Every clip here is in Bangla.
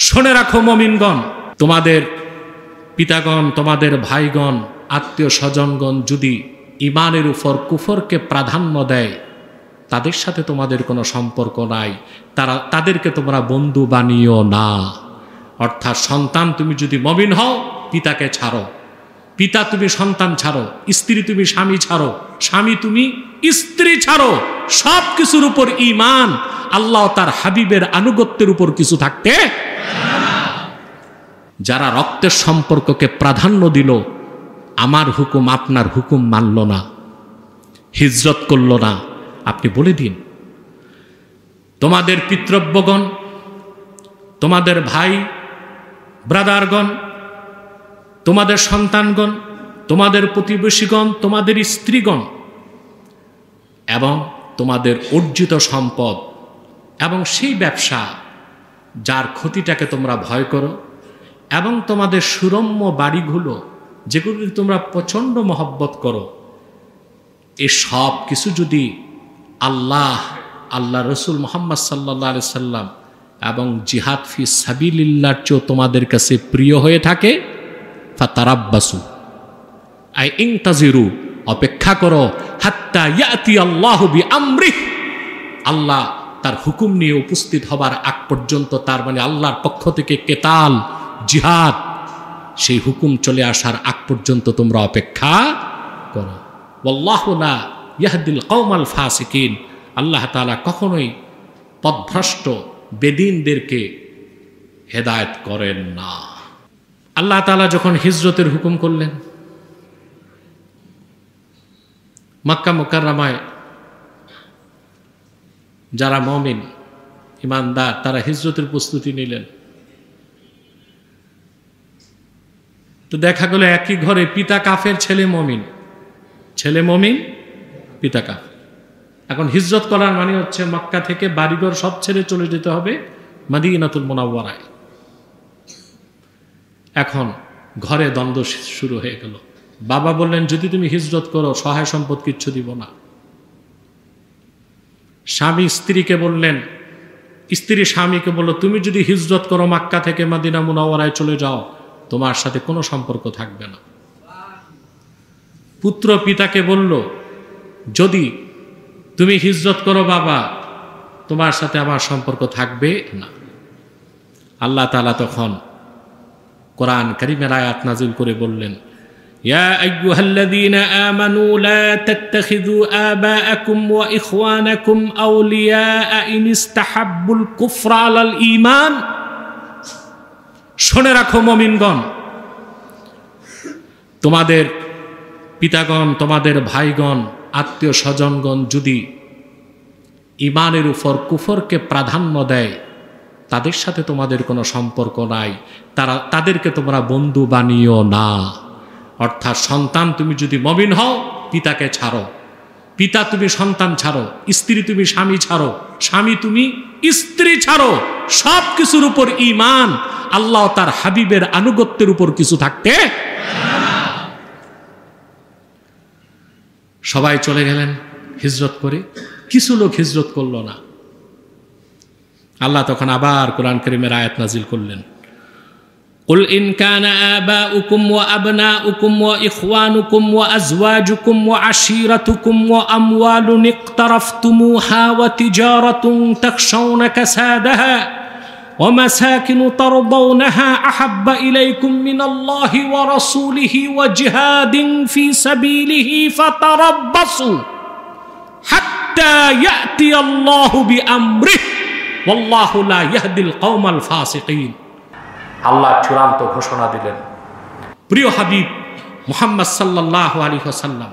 শুনে রাখো মুমিনগণ, তোমাদের পিতাগণ, তোমাদের ভাইগণ, আত্মীয় স্বজনগণ যদি ঈমানের উপর কুফরকে প্রাধান্য দেয়, তাদের সাথে তোমাদের কোনো সম্পর্ক নাই, তাদেরকে তোমরা বন্ধু বানিও না। অর্থাৎ সন্তান তুমি যদি মুমিন হও, পিতাকে ছাড়ো, পিতা তুমি সন্তান ছাড়ো, স্ত্রী তুমি স্বামী ছাড়ো, স্বামী তুমি স্ত্রী ছাড়ো, সব কিছুর উপর ঈমান, আল্লাহ তার হাবিবের আনুগত্যের উপর কিছু থাকতে। যারা রক্তের সম্পর্ককে প্রাধান্য দিল, আমার হুকুম আপনার হুকুম মানল না, হিজরত করল না, আপনি বলে দিন তোমাদের পিতৃব্যগণ, তোমাদের ভাই ব্রাদারগণ, তোমাদের সন্তানগণ, তোমাদের প্রতিবেশীগণ, তোমাদের স্ত্রীগণ এবং তোমাদের অর্জিত সম্পদ এবং সেই ব্যবসা যার ক্ষতিটাকে তোমরা ভয় করো এবং তোমাদের সুরম্য বাড়িগুলো যেগুলো তোমরা প্রচণ্ড মহব্বত করো, এই সব কিছু যদি আল্লাহ রসুল মুহাম্মদ সাল্লাল্লাহু আলাইহি সাল্লাম এবং জিহাদ ফি সাবিলিল্লাহর চেয়েও তোমাদের কাছে প্রিয় হয়ে থাকে, ফাতারাব্বাসু আই ইনতাজিরু, অপেক্ষা করো, হাত্তা ইয়াতি আল্লাহু বিআমরিহি, আল্লাহ তার হুকুম নিয়ে উপস্থিত হবার আগ পর্যন্ত, তার মানে আল্লাহর পক্ষ থেকে কেতাল, জিহাদ, সেই হুকুম চলে আসার আগ পর্যন্ত তোমরা অপেক্ষা করো। ওয়াল্লাহু লা ইয়াহদিল কওমাল ফাসিকিন, আল্লাহ তাআলা কখনোই পথভ্রষ্ট বেদিনদেরকে হেদায়েত করেন না। আল্লাহ তাআলা যখন হিজরতের হুকুম করলেন, মক্কা মুকাররমায় যারা মুমিন ঈমানদার তারা হিজরতের প্রস্তুতি নিলেন। তো দেখা গেল একই ঘরে পিতা কাফের, ছেলে মুমিন, ছেলে মুমিন, পিতা কাফের। এখন হিজরত করার মানে হচ্ছে মক্কা থেকে বাড়িঘর সব ছেড়ে চলে যেতে হবে মদিনাতুল মুনাওয়ারায়। এখন ঘরে দ্বন্দ্ব শুরু হয়ে গেল। বাবা বললেন, যদি তুমি হিজরত করো সহায় সম্পদ কিচ্ছু দিব না। স্বামী স্ত্রীকে বললেন, স্ত্রী স্বামীকে বলল, তুমি যদি হিজরত করো মক্কা থেকে মদিনা মুনাওয়ারায় চলে যাও, তোমার সাথে কোনো সম্পর্ক থাকবে না। পুত্র পিতাকে বলল, যদি তুমি হিজরত করো বাবা, তোমার সাথে আমার সম্পর্ক থাকবে না। আল্লাহ তাআলা তখন কোরআন কারীমের আয়াত নাযিল করে বললেন, ইয়া আইয়ুহাল্লাযীনা আমানু লা তাত্তাখিযু আবাআকুম ওয়া ইখওয়ানাকুম আউলিয়া ইন ইসতাহাব্বুল কুফরা আলাল ঈমান। শুনে রাখো মুমিনগণ, তোমাদের পিতাগণ, তোমাদের ভাইগণ, আত্মীয় স্বজনগণ যদি ঈমানের উপর কুফরকে প্রাধান্য দেয়, তাদের সাথে তোমাদের কোনো সম্পর্ক নাই, তাদেরকে তোমরা বন্ধু বানিও না। অর্থাৎ সন্তান তুমি যদি মুমিন হও, পিতাকে ছাড়ো, পিতা তুমি সন্তান ছাড়ো, স্ত্রী তুমি স্বামী ছাড়ো, স্বামী তুমি স্ত্রী ছাড়ো, সব কিছুর উপর ঈমান, আল্লাহ তার হাবিবের আনুগত্যের উপর কিছু থাকতে। সবাই চলে গেলেন হিজরত করে, কিছু লোক হিজরত করল না। আল্লাহ তখন আবার কোরআন কারীমের আয়াত নাযিল করলেন, কুল ইন কানা আবাউকুম ওয়া আবনাউকুম ওয়া ইখওয়ানুকুম ওয়া আজওয়াজুকুম ওয়া আশীরাতুকুম ওয়া আমওয়ালুন ইকতারাফতুমুহা ওয়া তিজারাতুন তাখশাউনা কাসাদাহা ওয়া মাসাকিন তারদাউনাহা আহাব্বা ইলাইকুম মিনাল্লাহি ওয়া রাসূলিহি ওয়া জিহাদিন ফি সাবিলিহি ফাতারাব্বাসু হাত্তা ইয়াতিয়াল্লাহু বিআমরিহি ওয়াল্লাহু লা ইয়াহদিল কওমাল ফাসিকিন। আল্লাহ চূড়ান্ত ঘোষণা দিলেন, প্রিয় হাবিব মুহাম্মদ সাল্লাল্লাহু আলাইহি ওয়াসাল্লাম,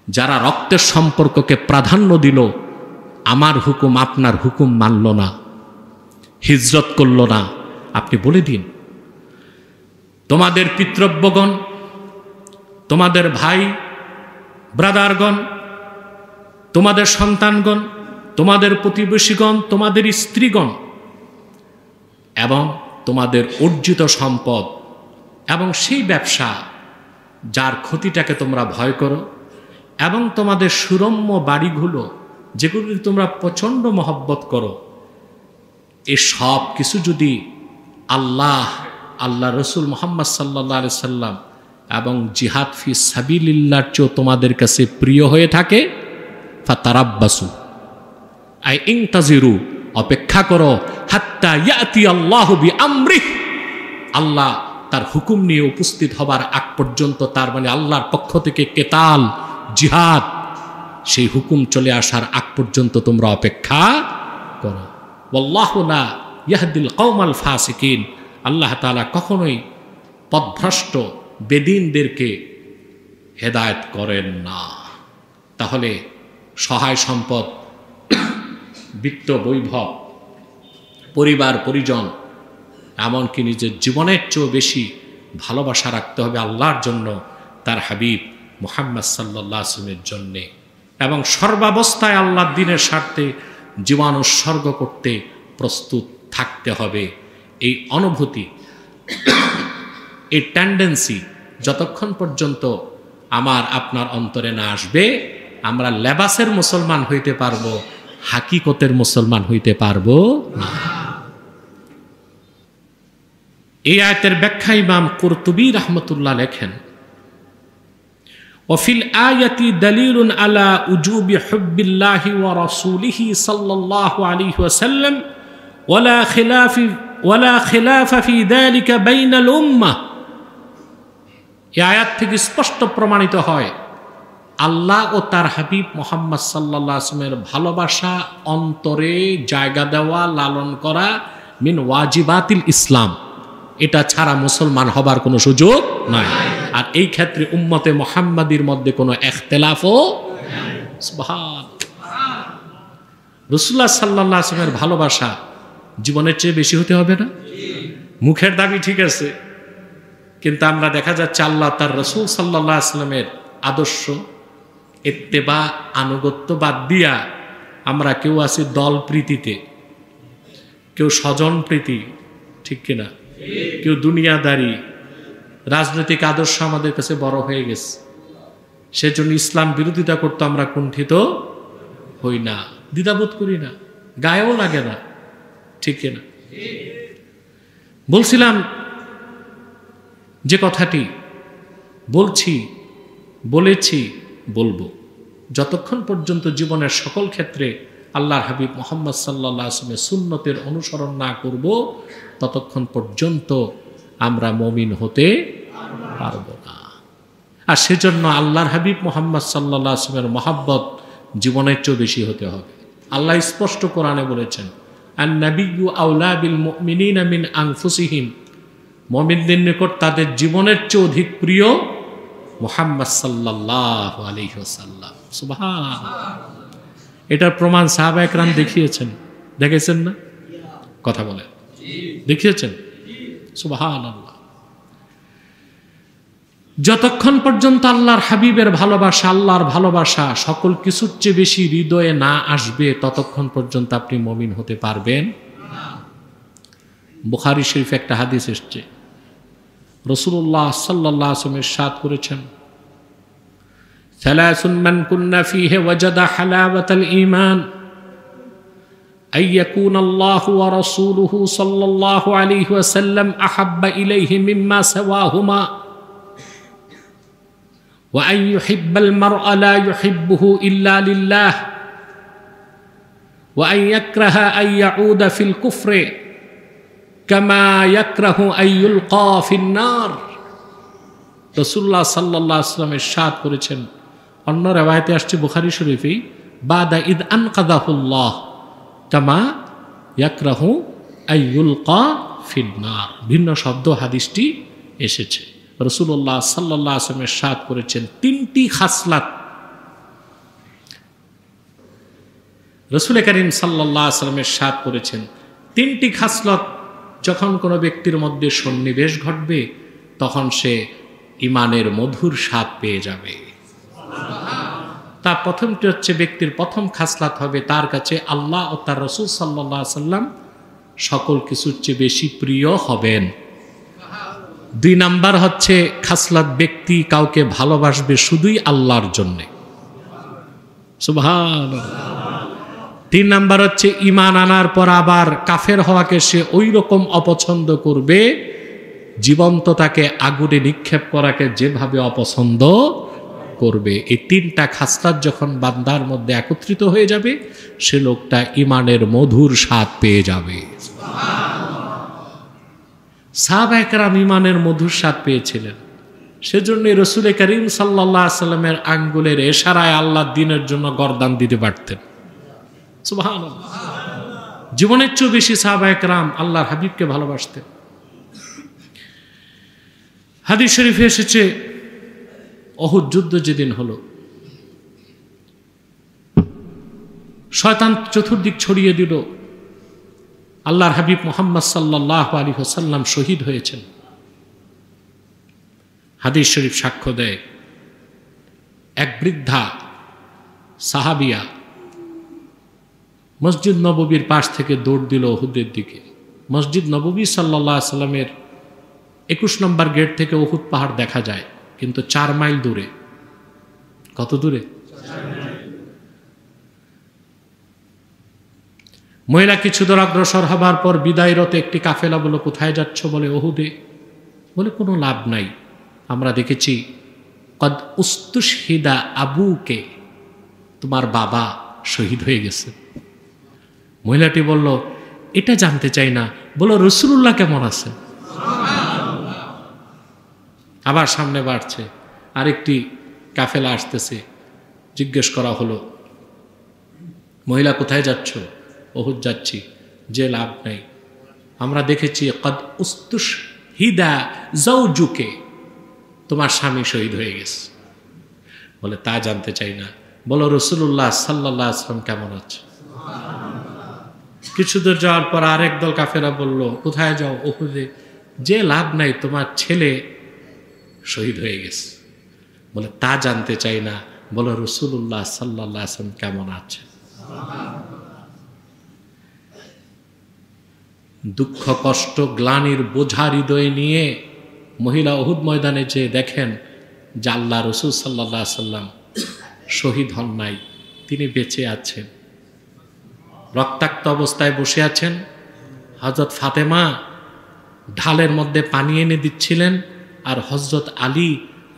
যারা রক্তের সম্পর্ককে প্রাধান্য দিল, আমার হুকুম আপনার হুকুম মানল না, হিজরত করল না, আপনি বলে দিন তোমাদের পিতৃব্যগণ, তোমাদের ভাই ব্রাদারগণ, তোমাদের সন্তানগণ, তোমাদের প্রতিবেশীগণ, তোমাদের স্ত্রীগণ এবং তোমাদের অর্জিত সম্পদ এবং সেই ব্যবসা যার ক্ষতিটাকে তোমরা ভয় করো এবং তোমাদের সুরম্য বাড়িগুলো যেগুলি তোমরা প্রচণ্ড মহব্বত করো, এই সব কিছু যদি আল্লাহ রসুল মুহাম্মদ সাল্লাল্লাহু আলাইহি সাল্লাম এবং জিহাদ ফি সাবিলিল্লাহর চেয়ে তোমাদের কাছে প্রিয় হয়ে থাকে, ফাতারাব্বাসু আই ইনতাজিরু, অপেক্ষা করো, হাত্তা ইয়াতি আল্লাহু বিআমরিহ, আল্লাহ তার হুকুম নিয়ে উপস্থিত হবার আগ পর্যন্ত, তার মানে আল্লাহর পক্ষ থেকে কেতাল, জিহাদ, সেই হুকুম চলে আসার আগ পর্যন্ত তোমরা অপেক্ষা করো। ওয়াল্লাহু লা ইয়াহদিল কওমাল ফাসিকিন, আল্লাহ তাআলা কখনোই পথভ্রষ্ট বেদিনদেরকে হেদায়েত করেন না। তাহলে সহায় সম্পদ, বিত্ত বৈভব, পরিবার পরিজন, এমনকি নিজের জীবনের চেয়েও বেশি ভালোবাসা রাখতে হবে আল্লাহর জন্য, তার হাবিব মুহাম্মদ সাল্লাল্লাহু আলাইহি ওয়াসাল্লামের জন্যে, এবং সর্বাবস্থায় আল্লাহর দ্বীনের স্বার্থে জীবন উৎসর্গ করতে প্রস্তুত থাকতে হবে। এই অনুভূতি, এই টেন্ডেন্সি যতক্ষণ পর্যন্ত আমার আপনার অন্তরে না আসবে, আমরা লেবাসের মুসলমান হইতে পারবো, হাকিকতের মুসলমান হইতে পারবো না। এই আয়াতের ব্যাখ্যা ইমাম কুরতুবী রাহমাতুল্লাহ লেখেন, ওয়াফিল আয়াতি দালিলুন আলা উজুবি হুব্বিল্লাহি ওয়া রাসূলিহি সাল্লাল্লাহু আলাইহি ওয়াসাল্লাম ওয়ালা খিলাফা ফি যালিকা বাইনাল উম্মাহ। এই আয়াত থেকে স্পষ্ট প্রমাণিত হয় আল্লাহ ও তার হাবিব মুহাম্মদ সাল্লাল্লাহু আলাইহি ওয়াসাল্লামের ভালোবাসা অন্তরে জায়গা দেওয়া, লালন করা মিন ওয়াজিবাতিল ইসলাম, এটা ছাড়া মুসলমান হবার কোনো সুযোগ নাই। আর এই ক্ষেত্রে উম্মতে মুহাম্মাদির মধ্যে কোনো ইখতিলাফও নাই। সুবহান। রাসূলুল্লাহ সাল্লাল্লাহু আলাইহি ওয়াসাল্লামের ভালোবাসা জীবনের চেয়ে বেশি হতে হবে না? মুখের দাবি ঠিক আছে, কিন্তু আমরা দেখা যাচ্ছে আল্লাহ তার রাসূল সাল্লাল্লাহু আলাইহি ওয়াসাল্লামের আদর্শ, ইত্তেবা, আনুগত্য বাদ দিয়া আমরা কেউ আছি দল প্রীতিতে, কেউ স্বজন প্রীতি, ঠিক কিনা, কেউ দুনিয়াদারি, রাজনৈতিক আদর্শ আমাদের কাছে বড় হয়ে গেছে। সেজন্য ইসলাম বিরোধিতা করতে আমরা কুণ্ঠিত হই না, দ্বিধাবোধ করি না, গায়েও লাগে না, ঠিক কিনা। বলছিলাম যে কথাটি বলেছি, বলবো, যতক্ষণ পর্যন্ত জীবনের সকল ক্ষেত্রে আল্লাহর হাবিব মুহাম্মদ সাল্লাল্লাহু আলাইহি ওয়াসাল্লামের সুন্নতের অনুসরণ না করব, ততক্ষণ পর্যন্ত আমরা মুমিন হতে পারবো না। আর সেজন্য আল্লাহর হাবিব মুহাম্মদ সাল্লাল্লাহু আলাইহি ওয়াসাল্লামের মহব্বত জীবনের চেয়ে বেশি হতে হবে। আল্লাহ স্পষ্ট কোরআনে বলেছেন, আন নাবিয়্যু আওলা বিল মুমিনিনা মিন আনফুসিহিম, মুমিনদের নিকট তাদের জীবনের চেয়ে অধিক প্রিয় মুহাম্মদ সাল্লাল্লাহু আলাইহি ওয়াসাল্লাম। সুবহানাল্লাহ। এটার প্রমাণ সাহাবা একরাম দেখেছেন না? কথা বলেন, দেখিয়েছেন? সুবহানাল্লাহ। যতক্ষণ পর্যন্ত আল্লাহর হাবিবের ভালোবাসা, আল্লাহর ভালোবাসা সকল কিছুর চেয়ে বেশি হৃদয়ে না আসবে, ততক্ষণ পর্যন্ত আপনি মুমিন হতে পারবেন না। বুখারী শরীফে একটা হাদিস এসেছে, রাসূলুল্লাহ সাল্লাল্লাহু আলাইহি ওয়াসাল্লাম ইরশাদ করেছেন, সালাসুন মান কুন্না ফীহি ওয়াজাদা হালাওয়াতাল ঈমান أن يكون الله ورسوله صلى الله عليه وسلم أحب إليه مما سواهما وأن يحب المرء لا يحبه إلا لله وأن يكره أن يعود في الكفر كما يكره أن يلقى في النار। رسول الله صلى الله عليه وسلم ইরশাদ করেছেন, অন্য riwayate আসছে বুখারী শরীফে, বাদা ইদ আনকাদাহুল্লাহ কামা ইয়াকরাহু আইয়ুলকা ফিন্নার। ভিন্ন শব্দ হাদিসটি এসেছে। রাসূলুল্লাহ সাল্লাল্লাহু আলাইহি ওয়াসাল্লাম ইরশাদ করেছেন, তিনটি খাসলাত রাসূল করিম সাল্লাল্লাহু আলাইহি ওয়াসাল্লাম ইরশাদ করেছেন, তিনটি খাসলত যখন কোনো ব্যক্তির মধ্যে সন্নিবেশ ঘটবে, তখন সে ঈমানের মধুর স্বাদ পেয়ে যাবে। তার প্রথমটি হচ্ছে, ব্যক্তির প্রথম খাসলাত হবে তার কাছে আল্লাহ ও তার রাসূল সাল্লাল্লাহু আলাইহি ওয়াসাল্লাম সকল কিছুর চেয়ে বেশি প্রিয় হবেন। 2 নাম্বার হচ্ছে খাসলাত, ব্যক্তি কাউকে ভালোবাসবে শুধুই আল্লাহর জন্যে। সুবহানাল্লাহ। তিন নাম্বার হচ্ছে ঈমান আনার পর আবার কাফের হওয়াকে সে ওই রকম অপছন্দ করবে জীবন্ত তাকে আগুনে নিক্ষেপ করাকে যেভাবে অপছন্দ করবে। এই তিনটা খাসলাত যখন বান্দার মধ্যে একত্রিত হয়ে যাবে সে লোকটা ঈমানের মধুর স্বাদ পেয়ে যাবে। সাহাবায়ে কেরাম ঈমানের মধুর স্বাদ পেয়েছিলেন, সেজন্য রাসূল করিম সাল্লাল্লাহু আলাইহি সাল্লামের আঙ্গুলের ইশারায় আল্লাহ দ্বীনের জন্য গর্দান দিতে পারতেন। সুবহানাল্লাহ। জীবনের চেয়ে বেশি সাহাবায়ে কেরাম আল্লাহর হাবিবকে ভালোবাসতেন। হাদিস শরীফে এসেছে উহুদ যুদ্ধ যেদিন হলো, শয়তান চতুর্দিক ছড়িয়ে দিল, আল্লাহর হাবিব মুহাম্মদ সাল্লাল্লাহু আলাইহি ওয়াসাল্লাম শহীদ হয়েছেন। হাদিস শরীফ সাক্ষ্য দেয়, এক বৃদ্ধা সাহাবিয়া মসজিদ নববীর পাশ থেকে দৌড় দিল উহুদের দিকে। মসজিদ নববী সাল্লাল্লাহু আলাইহি সাল্লামের 21 নম্বর গেট থেকে উহুদ পাহাড় দেখা যায়, কিন্তু 4 মাইল দূরে। কত দূরে? মহিলা কিছু দূর অগ্রসর হবার পর বিদায়রত একটি কাফেলা বলল, কোথায় যাচ্ছ? বলে উহুদে। বলে কোনো লাভ নাই, আমরা দেখেছি কদ উস্তুশহিদা আবুকে, তোমার বাবা শহীদ হয়ে গেছে। মহিলাটি বলল, এটা জানতে চাই না, বলো রাসূলুল্লাহ কেমন আছে? আবার সামনে বাড়ছে, আরেকটি কাফেলা আসতেছে, জিজ্ঞেস করা হলো, মহিলা কোথায় যাচ্ছ? উহুদ যাচ্ছি। যে লাভ নাই, আমরা দেখেছি কদ উস্তুশহিদা যাওজুকে, তোমার স্বামী শহীদ হয়ে গেছে। বলে তা জানতে চাই না, বলো রাসূলুল্লাহ সাল্লাল্লাহু আলাইহি ওয়াসাল্লাম কেমন আছে? কিছু দূর যাওয়ার পর আরেক দল কাফেরা বলল, কোথায় যাও? উহুদে। যে লাভ নাই, তোমার ছেলে শহীদ হয়ে গেছে। বলে তা জানতে চাই না, বলো রাসূলুল্লাহ সাল্লাল্লাহু আলাইহি ওয়াসাল্লাম কেমন আছে? দুঃখ কষ্ট গ্লানির বোঝা হৃদয়ে নিয়ে মহিলা উহুদ ময়দানে যে দেখেন যে আল্লাহ রাসূল সাল্লাল্লাহু আলাইহি ওয়াসাল্লাম শহীদ হন নাই, তিনি বেঁচে আছেন, রক্তাক্ত অবস্থায় বসে আছেন। হযরত ফাতেমা ঢালের মধ্যে পানি এনে দিচ্ছিলেন, আর হযরত আলী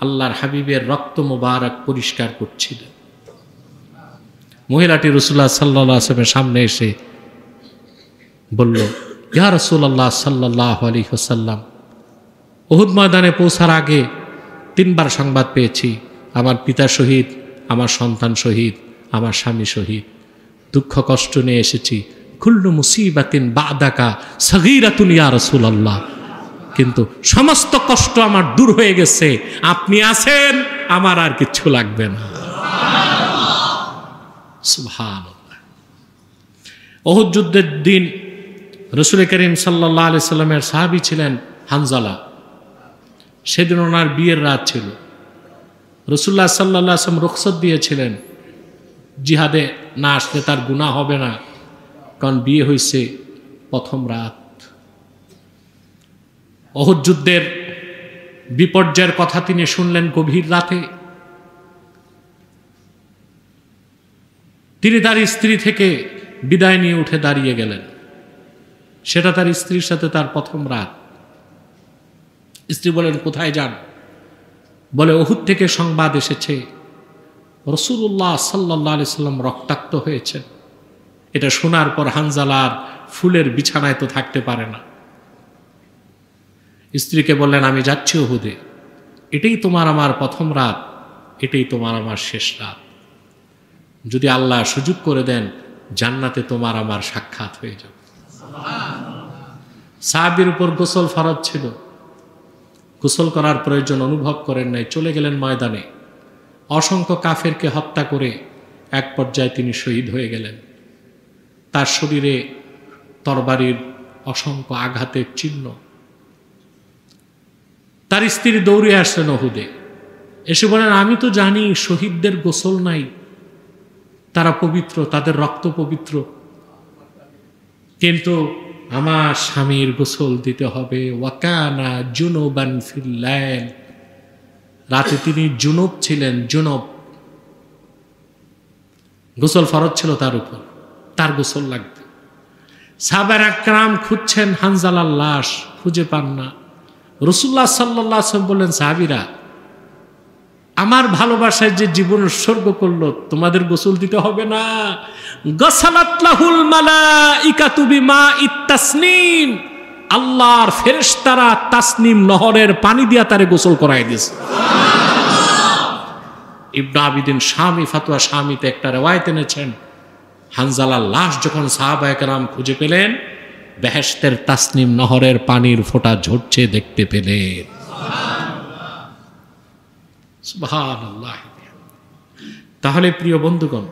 আল্লাহর হাবিবের রক্ত মোবারক পরিষ্কার করছিলেন। মহিলাটি রাসূলুল্লাহ সাল্লাল্লাহু আলাইহি ওয়াসাল্লামের সামনে এসে বলল, ইয়া রাসূলুল্লাহ সাল্লাল্লাহু আলাইহি ওয়াসাল্লাম, উহুদ ময়দানে পৌঁছার আগে 3 বার সংবাদ পেয়েছি, আমার পিতা শহীদ, আমার সন্তান শহীদ, আমার স্বামী শহীদ। দুঃখ কষ্ট নিয়ে এসেছি। কুল্লু মুসিবাতিন বাদাকা সগীরাতুন ইয়া রাসূলুল্লাহ, কিন্তু সমস্ত কষ্ট আমার দূর হয়ে গেছে, আপনি আছেন, আমার আর কিচ্ছু লাগবে না। সুবহানাল্লাহ। উহুদ যুদ্ধের দিন রাসূল করিম সাল্লাল্লাহু আলাইহি সাল্লামের সাহাবী ছিলেন হানজালা। সেদিন ওনার বিয়ের রাত ছিল। রাসূলুল্লাহ সাল্লাল্লাহু আলাইহি ওয়াসাল্লাম রুখসত দিয়েছিলেন, জিহাদে না আসলে তার গুনাহ হবে না, কারণ বিয়ে হয়েছে প্রথম রাত। উহুদ যুদ্ধের বিপর্যয়ের কথা তিনি শুনলেন গভীর রাতে। তিনি তার স্ত্রী থেকে বিদায় নিয়ে উঠে দাঁড়িয়ে গেলেন। সেটা তার স্ত্রীর সাথে তার প্রথম রাত। স্ত্রী বলেন, কোথায় যান? বলে উহুদ থেকে সংবাদ এসেছে রাসূলুল্লাহ সাল্লাল্লাহু আলাইহি সাল্লাম রক্তাক্ত হয়েছেন। এটা শোনার পর হানজালার ফুলের বিছানায় তো থাকতে পারে না। স্ত্রীকে বললেন, আমি যাচ্ছি উহুদে, এটাই তোমার আমার প্রথম রাত, এটাই তোমার আমার শেষ রাত। যদি আল্লাহ সুযোগ করে দেন, জান্নাতে তোমার আমার সাক্ষাৎ হয়ে যাবে। সাহাবীর উপর গোসল ফরজ ছিল, গোসল করার প্রয়োজন অনুভব করেন নাই, চলে গেলেন ময়দানে। অসংখ্য কাফেরকে হত্যা করে এক পর্যায়ে তিনি শহীদ হয়ে গেলেন। তার শরীরে তরবারির অসংখ্য আঘাতের চিহ্ন। তার স্ত্রী দৌড়ে আসলেন উহুদে, এসে বলেন, আমি তো জানি শহীদদের গোসল নাই, তারা পবিত্র, তাদের রক্ত পবিত্র, কিন্তু আমার স্বামীর গোসল দিতে হবে। ওয়াকানা জুনুবান ফিল লাইল, রাতে তিনি জুনুব ছিলেন, জুনুব, গোসল ফরজ ছিল তার উপর। তার গোসল লাগবে। সাহাবায়ে একরাম খুঁজছেন হানজালার লাশ, খুঁজে পান না। রাসূলুল্লাহ সাল্লাল্লাহু আলাইহি ওয়াসাল্লাম বললেন, সাহাবীরা, আমার ভালোবাসায় যে জীবন উৎসর্গ করলো, তোমাদের গোসল দিতে হবে না। গাসালাত লাহুল মালাইকাতু বিমাইত তাসনিম, আল্লাহর ফেরেশতারা তাসনিম নহরের পানি দিয়া তারে গোসল করায় দিয়েছে। ইবনে আবিদিন শামী ফাতোয়া শামীতে একটা রওয়ায়াত এনেছেন, হানজালার লাশ যখন সাহাবায়ে কেরাম খুঁজে পেলেন, বেহেশতের তাসনিম নহরের পানির ফোঁটা ঝরছে দেখতে পেলেন। সুবহানাল্লাহ। তাহলে প্রিয় বন্ধুগণ,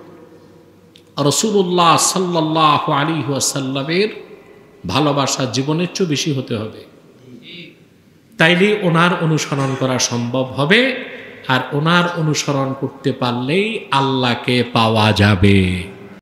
রাসূলুল্লাহ সাল্লাল্লাহু আলাইহি ওয়াসাল্লামের ভালোবাসা জীবনের চেয়ে বেশি হতে হবে, তাইলে ওনার অনুসরণ করা সম্ভব হবে। আর ওনার অনুসরণ করতে পারলেই আল্লাহকে পাওয়া যাবে।